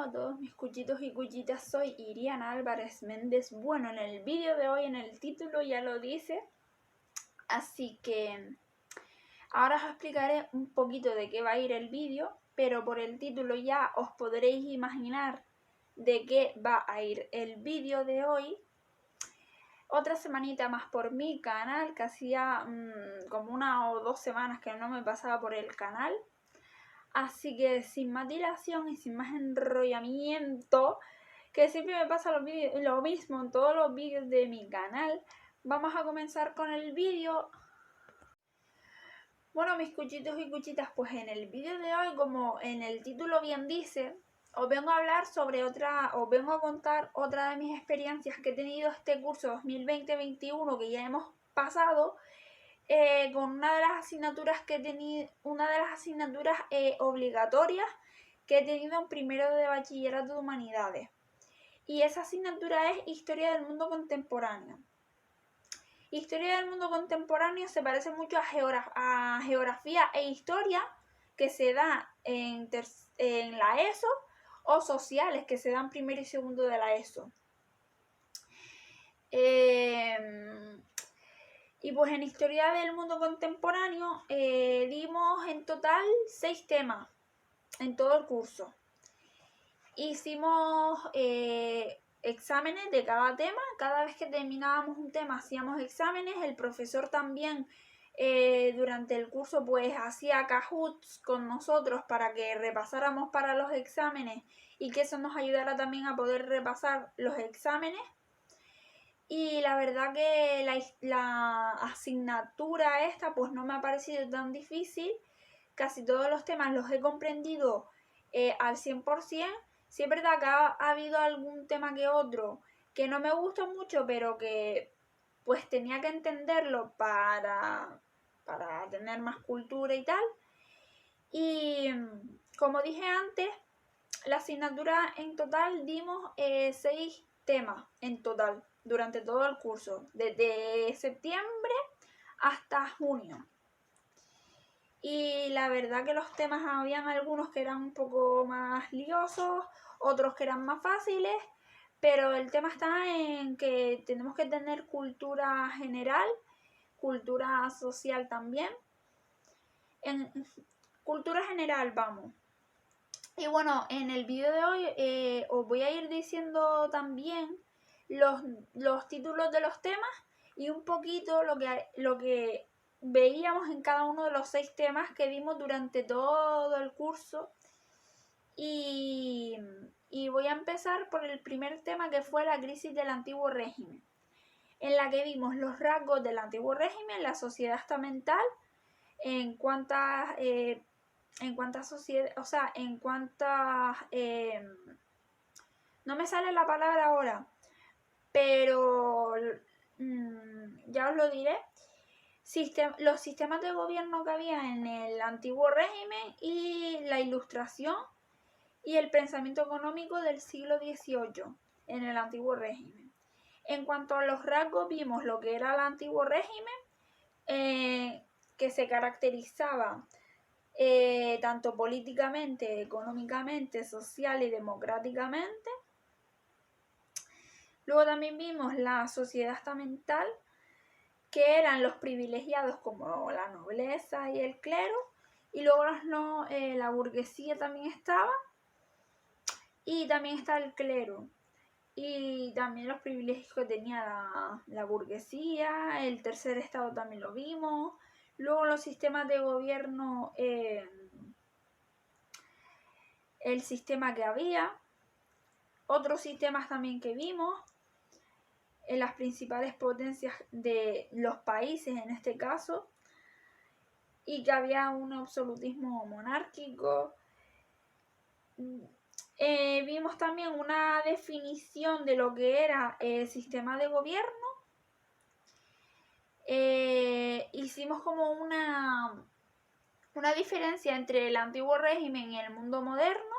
a todos mis cuchitos y cuchitas, soy Iriana Álvarez Méndez. Bueno, en el vídeo de hoy, en el título ya lo dice, así que ahora os explicaré un poquito de qué va a ir el vídeo, pero por el título ya os podréis imaginar de qué va a ir el vídeo de hoy. Otra semanita más por mi canal, que hacía como 1 o 2 semanas que no me pasaba por el canal. Así que sin más dilación y sin más enrollamiento, que siempre me pasa lo mismo en todos los vídeos de mi canal, vamos a comenzar con el vídeo. Bueno, mis cuchitos y cuchitas, pues en el vídeo de hoy, como en el título bien dice, os vengo a hablar sobre os vengo a contar otra de mis experiencias que he tenido este curso 2020-21 que ya hemos pasado. Con una de las asignaturas que he tenido, obligatorias que he tenido en primero de bachillerato de humanidades. Y esa asignatura es Historia del Mundo Contemporáneo. Historia del Mundo Contemporáneo se parece mucho a Geografía e Historia, que se da en la ESO, o Sociales, que se dan primero y segundo de la ESO. Y pues en Historia del Mundo Contemporáneo dimos en total 6 temas en todo el curso. Hicimos exámenes de cada tema. Cada vez que terminábamos un tema hacíamos exámenes. El profesor también durante el curso pues hacía Kahoots con nosotros para que repasáramos para los exámenes y que eso nos ayudara también a poder repasar los exámenes. Y la verdad que la asignatura esta pues no me ha parecido tan difícil. Casi todos los temas los he comprendido al 100%. Sí es verdad que ha habido algún tema que otro que no me gusta mucho, pero que pues tenía que entenderlo para tener más cultura y tal. Y como dije antes, la asignatura en total dimos 6 temas en total durante todo el curso, desde septiembre hasta junio. Y la verdad que los temas habían algunos que eran un poco más liosos, otros que eran más fáciles, pero el tema está en que tenemos que tener cultura general, cultura social también. En cultura general vamos. Y bueno, en el vídeo de hoy os voy a ir diciendo también los títulos de los temas y un poquito lo que veíamos en cada uno de los 6 temas que vimos durante todo el curso. Y voy a empezar por el primer tema, que fue la crisis del antiguo régimen, en la que vimos los rasgos del antiguo régimen, la sociedad estamental, en cuántas sociedades, o sea, en cuántas, no me sale la palabra ahora, pero ya os lo diré, los sistemas de gobierno que había en el antiguo régimen y la ilustración y el pensamiento económico del siglo XVIII en el antiguo régimen. En cuanto a los rasgos, vimos lo que era el antiguo régimen, que se caracterizaba tanto políticamente, económicamente, social y democráticamente. Luego también vimos la sociedad estamental, que eran los privilegiados como la nobleza y el clero, y luego la burguesía también estaba, y también está el clero, y también los privilegios que tenía la burguesía. El tercer estado también lo vimos. Luego los sistemas de gobierno, el sistema que había, otros sistemas también que vimos, en las principales potencias de los países en este caso, y que había un absolutismo monárquico. Vimos también una definición de lo que era el sistema de gobierno. Hicimos como una diferencia entre el antiguo régimen y el mundo moderno.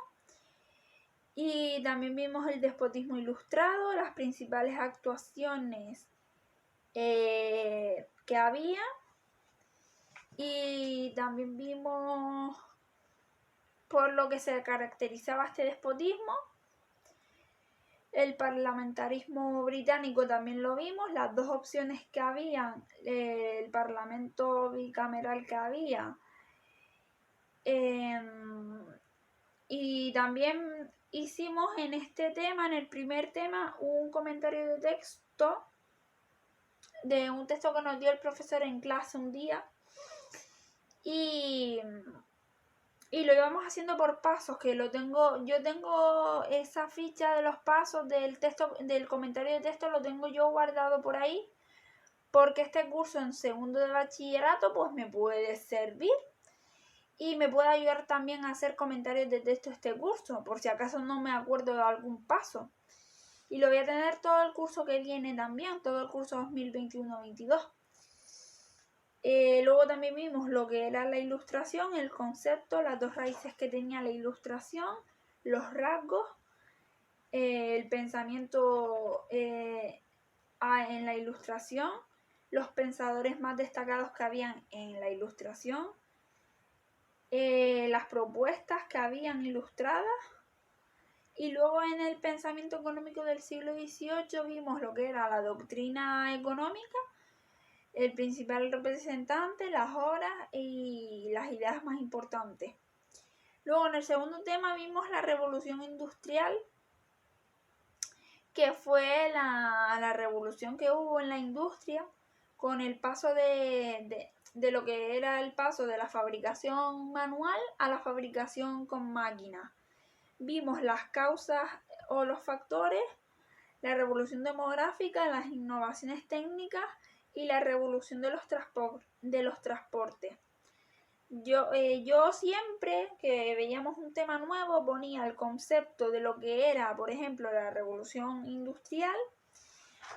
Y también vimos el despotismo ilustrado, las principales actuaciones que había. Y también vimos por lo que se caracterizaba este despotismo. El parlamentarismo británico también lo vimos, las dos opciones que habían, el parlamento bicameral que había. Y también hicimos en este tema, en el primer tema, un comentario de texto, de un texto que nos dio el profesor en clase un día. Y lo íbamos haciendo por pasos, que yo tengo esa ficha de los pasos del texto, del comentario de texto, lo tengo yo guardado por ahí, porque este curso en segundo de bachillerato pues me puede servir y me puede ayudar también a hacer comentarios de texto este curso, por si acaso no me acuerdo de algún paso. Y lo voy a tener todo el curso que viene también, todo el curso 2021-22. Luego también vimos lo que era la ilustración, el concepto, las dos raíces que tenía la ilustración, los rasgos, el pensamiento en la ilustración, los pensadores más destacados que habían en la ilustración, las propuestas que habían ilustradas. Y luego en el pensamiento económico del siglo XVIII vimos lo que era la doctrina económica, el principal representante, las obras y las ideas más importantes. Luego en el segundo tema vimos la revolución industrial, que fue la revolución que hubo en la industria con el paso de lo que era el paso de la fabricación manual a la fabricación con máquinas. Vimos las causas o los factores, la revolución demográfica, las innovaciones técnicas y la revolución de los transportes. Yo siempre que veíamos un tema nuevo ponía el concepto de lo que era, por ejemplo, la revolución industrial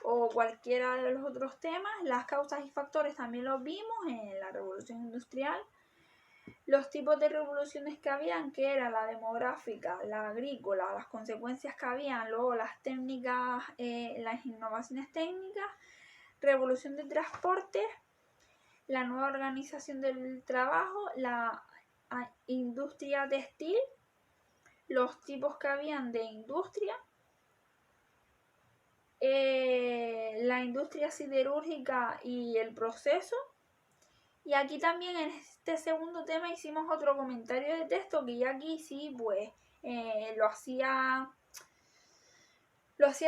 o cualquiera de los otros temas. Las causas y factores también los vimos en la revolución industrial. Los tipos de revoluciones que habían, que era la demográfica, la agrícola, las consecuencias que habían, luego las técnicas, las innovaciones técnicas, revolución de transportes, la nueva organización del trabajo, la industria textil, los tipos que habían de industria, la industria siderúrgica y el proceso. Y aquí también en este segundo tema hicimos otro comentario de texto, que ya aquí sí pues lo hacía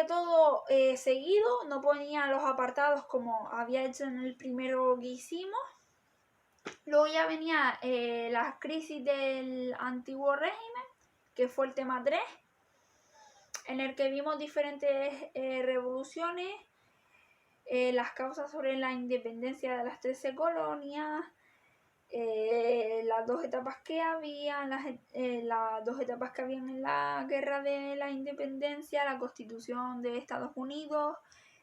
todo seguido, no ponía los apartados como había hecho en el primero que hicimos. Luego ya venía la crisis del antiguo régimen, que fue el tema 3, en el que vimos diferentes revoluciones, las causas sobre la independencia de las 13 colonias, las dos etapas que había, las dos etapas que habían en la guerra de la independencia, la constitución de Estados Unidos,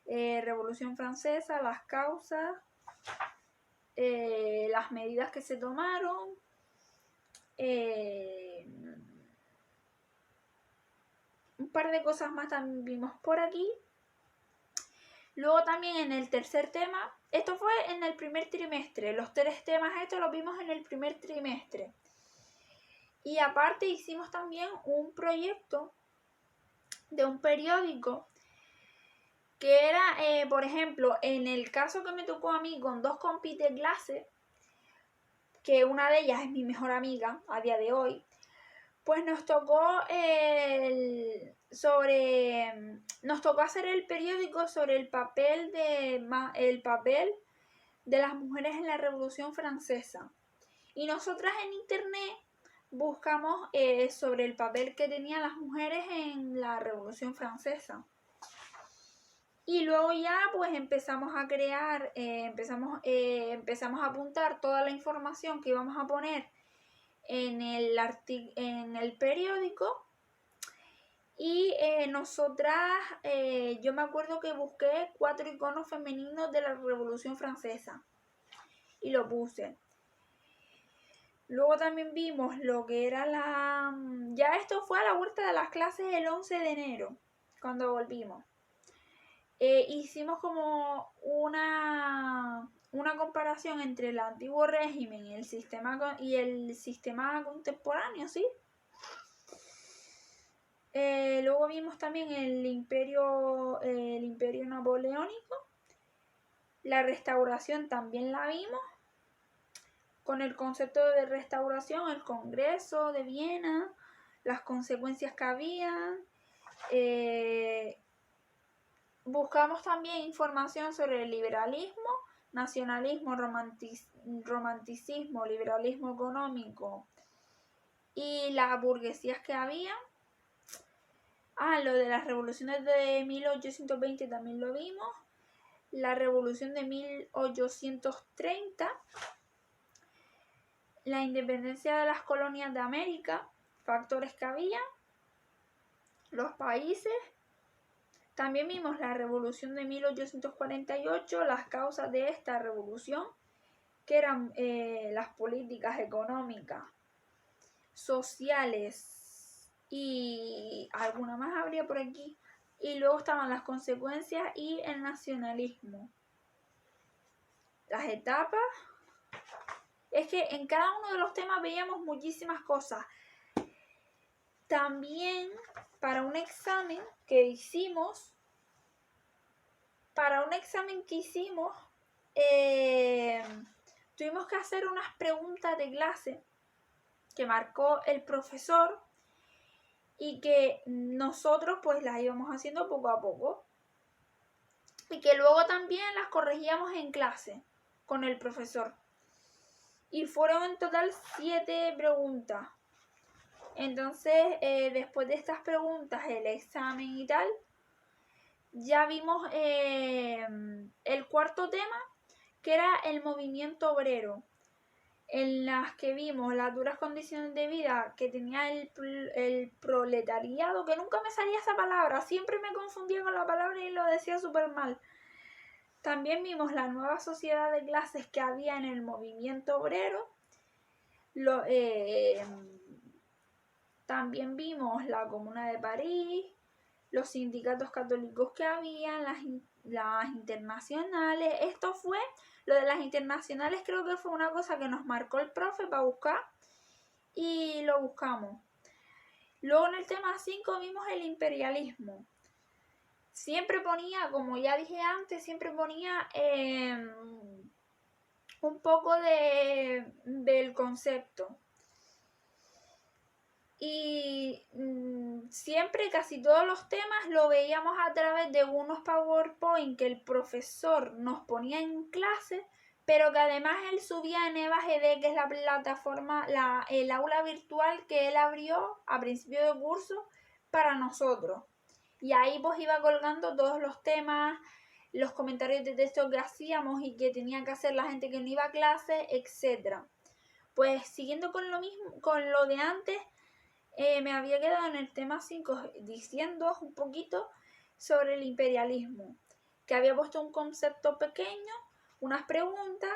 Revolución Francesa, las causas, las medidas que se tomaron, un par de cosas más también vimos por aquí. Luego también en el tercer tema, esto fue en el primer trimestre, los 3 temas estos los vimos en el primer trimestre. Y aparte hicimos también un proyecto de un periódico que era, por ejemplo, en el caso que me tocó a mí con 2 compis de clase, que una de ellas es mi mejor amiga a día de hoy, pues nos tocó hacer el periódico sobre el papel de las mujeres en la Revolución Francesa. Y nosotras en internet buscamos sobre el papel que tenían las mujeres en la Revolución Francesa. Y luego ya pues empezamos a crear, empezamos a apuntar toda la información que íbamos a poner en el periódico. Y nosotras, yo me acuerdo que busqué 4 iconos femeninos de la Revolución Francesa y lo puse. Luego también vimos lo que era ya esto fue a la vuelta de las clases el 11 de enero, cuando volvimos. Hicimos como una comparación entre el antiguo régimen y el sistema contemporáneo, ¿sí? Luego vimos también el imperio napoleónico. La restauración también la vimos. Con el concepto de restauración, el Congreso de Viena, las consecuencias que habían. Buscamos también información sobre el liberalismo, nacionalismo, romanticismo, liberalismo económico y las burguesías que había. Lo de las revoluciones de 1820 también lo vimos. La revolución de 1830. La independencia de las colonias de América. Factores que había. Los países. También vimos la revolución de 1848, las causas de esta revolución, que eran las políticas económicas, sociales y alguna más habría por aquí. Y luego estaban las consecuencias y el nacionalismo. Las etapas. Es que en cada uno de los temas veíamos muchísimas cosas. También para un examen que hicimos, tuvimos que hacer unas preguntas de clase que marcó el profesor y que nosotros pues las íbamos haciendo poco a poco y que luego también las corregíamos en clase con el profesor. Y fueron en total 7 preguntas. Entonces, después de estas preguntas, el examen y tal, ya vimos el cuarto tema, que era el movimiento obrero, en las que vimos las duras condiciones de vida que tenía el proletariado, que nunca me salía esa palabra, siempre me confundía con la palabra y lo decía súper mal. También vimos la nueva sociedad de clases que había en el movimiento obrero. También vimos la Comuna de París, los sindicatos católicos que había, las internacionales. Esto fue, lo de las internacionales creo que fue una cosa que nos marcó el profe para buscar y lo buscamos. Luego en el tema 5 vimos el imperialismo. Siempre ponía, como ya dije antes, un poco del concepto. Y siempre, casi todos los temas lo veíamos a través de unos PowerPoint que el profesor nos ponía en clase, pero que además él subía en EvaGD, que es la plataforma, el aula virtual que él abrió a principio de curso para nosotros. Y ahí pues iba colgando todos los temas, los comentarios de texto que hacíamos y que tenía que hacer la gente que no iba a clase, etc. Pues siguiendo con lo mismo, con lo de antes, me había quedado en el tema 5 diciendo un poquito sobre el imperialismo, que había puesto un concepto pequeño, unas preguntas.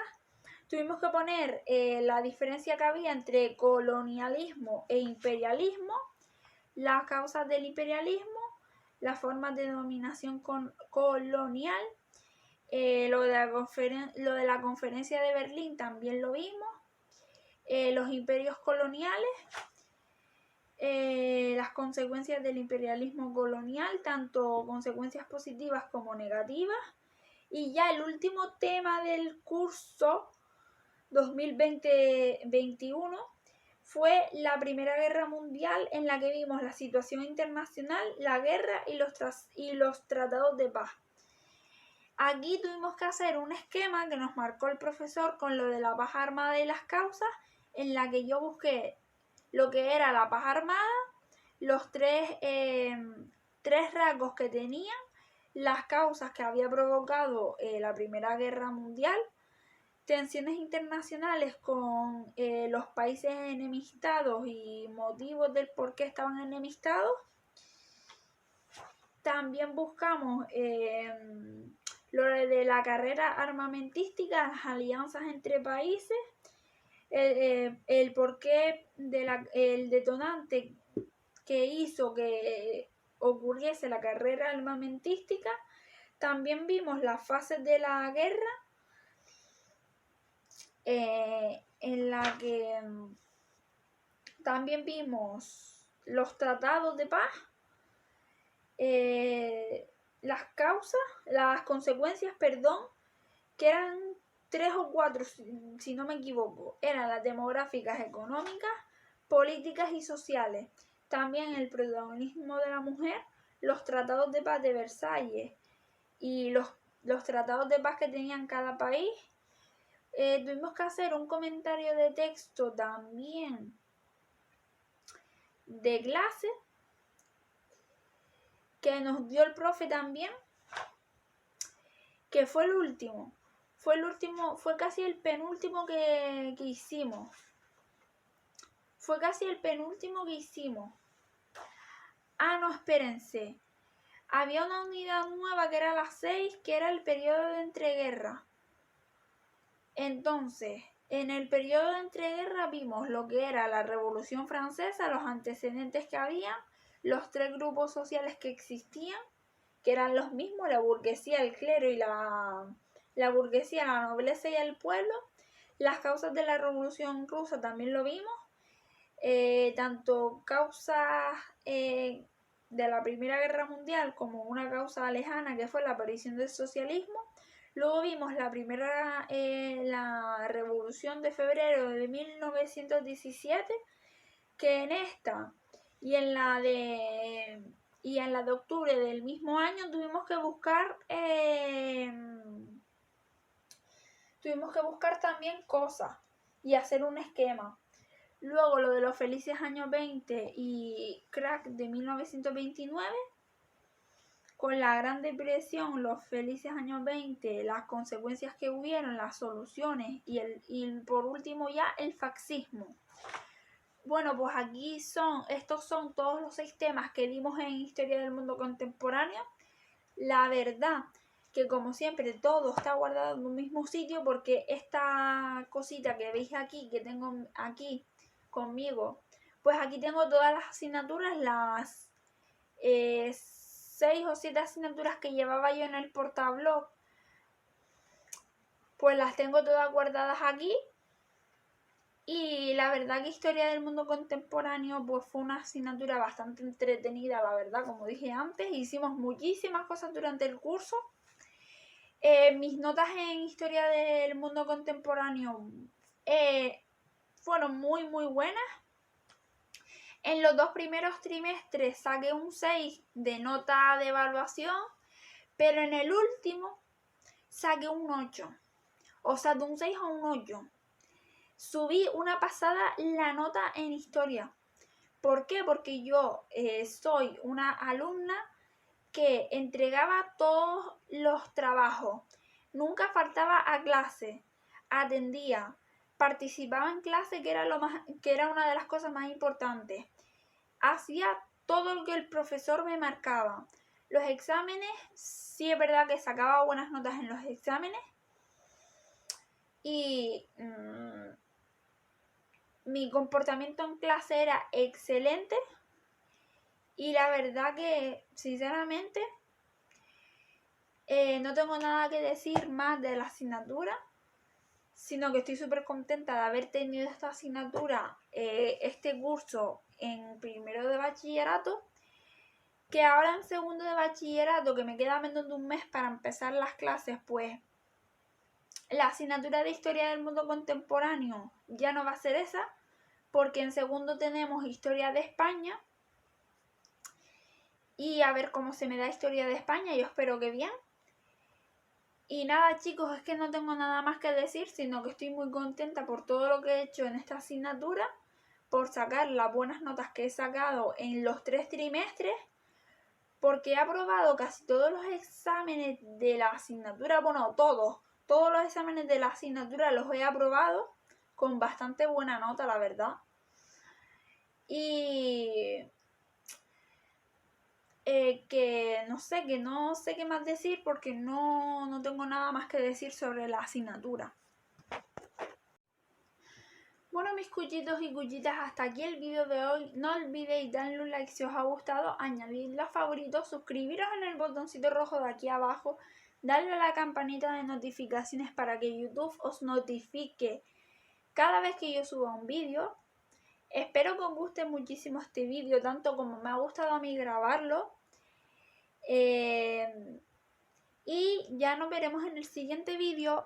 Tuvimos que poner la diferencia que había entre colonialismo e imperialismo, las causas del imperialismo, las formas de dominación colonial, lo de la conferencia de Berlín también lo vimos, los imperios coloniales, las consecuencias del imperialismo colonial, tanto consecuencias positivas como negativas. Y ya el último tema del curso 2020-21 fue la Primera Guerra Mundial, en la que vimos la situación internacional, la guerra y los tratados de paz. Aquí tuvimos que hacer un esquema que nos marcó el profesor con lo de la paz armada y las causas, en la que yo busqué lo que era la paz armada, los tres rasgos que tenía, las causas que había provocado la Primera Guerra Mundial, tensiones internacionales con los países enemistados y motivos del por qué estaban enemistados. También buscamos lo de la carrera armamentística, las alianzas entre países, el porqué el detonante que hizo que ocurriese la carrera armamentística. También vimos las fases de la guerra, en la que también vimos los tratados de paz, las consecuencias, perdón, que eran 3 o 4, si no me equivoco, eran las demográficas, económicas, políticas y sociales. También el protagonismo de la mujer, los tratados de paz de Versalles y los tratados de paz que tenían cada país. Tuvimos que hacer un comentario de texto también de clase que nos dio el profe también, que fue el último. Fue casi el penúltimo que hicimos. Fue casi el penúltimo que hicimos. Ah, no, espérense. Había una unidad nueva que era la 6, que era el periodo de entreguerra. Entonces, en el periodo de entreguerra vimos lo que era la Revolución Francesa, los antecedentes que había, los 3 grupos sociales que existían, que eran los mismos, la burguesía, el clero y la burguesía, la nobleza y el pueblo. Las causas de la Revolución Rusa también lo vimos, tanto causas de la Primera Guerra Mundial como una causa lejana que fue la aparición del socialismo. Luego vimos la Revolución de Febrero de 1917, que en esta y en la de octubre del mismo año tuvimos que buscar también cosas y hacer un esquema. Luego lo de los felices años 20 y crack de 1929, con la Gran Depresión, los felices años 20, las consecuencias que hubieron, las soluciones y por último ya el fascismo. Bueno, pues estos son todos los 6 temas que dimos en Historia del Mundo Contemporáneo. La verdad que como siempre todo está guardado en un mismo sitio, porque esta cosita que veis aquí, que tengo aquí conmigo, pues aquí tengo todas las asignaturas, las 6 o 7 asignaturas que llevaba yo en el portablog, pues las tengo todas guardadas aquí. Y la verdad que Historia del Mundo Contemporáneo pues fue una asignatura bastante entretenida, la verdad, como dije antes. Hicimos muchísimas cosas durante el curso. Mis notas en Historia del Mundo Contemporáneo fueron muy muy buenas. En los 2 primeros trimestres saqué un 6 de nota de evaluación, pero en el último saqué un 8. O sea, de un 6 a un 8. Subí una pasada la nota en historia. ¿Por qué? Porque yo soy una alumna que entregaba todos los trabajos. Nunca faltaba a clase. Atendía. Participaba en clase, que era una de las cosas más importantes. Hacía todo lo que el profesor me marcaba. Los exámenes, sí es verdad que sacaba buenas notas en los exámenes. Y mi comportamiento en clase era excelente. Y la verdad que, sinceramente, no tengo nada que decir más de la asignatura, sino que estoy súper contenta de haber tenido esta asignatura, este curso en primero de bachillerato, que ahora en segundo de bachillerato, que me queda menos de un mes para empezar las clases, pues la asignatura de Historia del Mundo Contemporáneo ya no va a ser esa, porque en segundo tenemos Historia de España. Y a ver cómo se me da Historia de España, yo espero que bien. Y nada, chicos, es que no tengo nada más que decir, sino que estoy muy contenta por todo lo que he hecho en esta asignatura, por sacar las buenas notas que he sacado en los 3 trimestres, porque he aprobado casi todos los exámenes de la asignatura, bueno, todos los exámenes de la asignatura los he aprobado con bastante buena nota, la verdad. Y que no sé qué más decir, porque no tengo nada más que decir sobre la asignatura. Bueno, mis cuchitos y cuchitas, hasta aquí el vídeo de hoy. No olvidéis darle un like si os ha gustado, añadirlo a favoritos, suscribiros en el botoncito rojo de aquí abajo, darle a la campanita de notificaciones para que YouTube os notifique cada vez que yo suba un vídeo. Espero que os guste muchísimo este vídeo, tanto como me ha gustado a mí grabarlo. Y ya nos veremos en el siguiente vídeo.